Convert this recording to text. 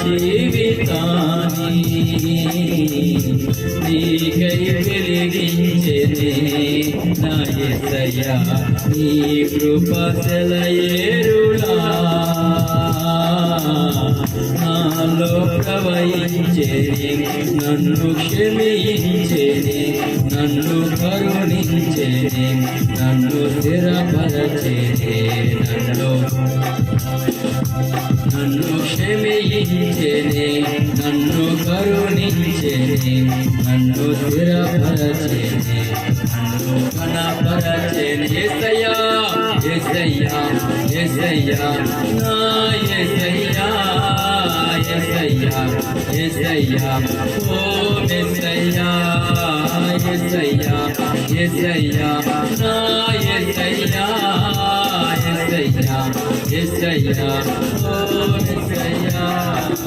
జీవితాన్ని నీకై వెలిగించెనే నా యేసయ్యా నీ కృప సెలయేరులా నాలో ప్రవహించెనే నన్ను క్షమించెనే నన్ను కరుణించెనే నన్ను స్థిరపరచెనే నన్ను క్షమించెనే నన్ను కరుణించెనే నన్ను స్థిరపరచెనే నన్ను కనపరచెనే యేసయ్యా యేసయ్యా యేసయ్యా నా యేసయ్యా యేసయ్యా యేసయ్యా ఓ యేసయ్యా యేసయ్యా యేసయ్యా నా యేసయ్యా యేసయ్యా యేసయ్యా ఓ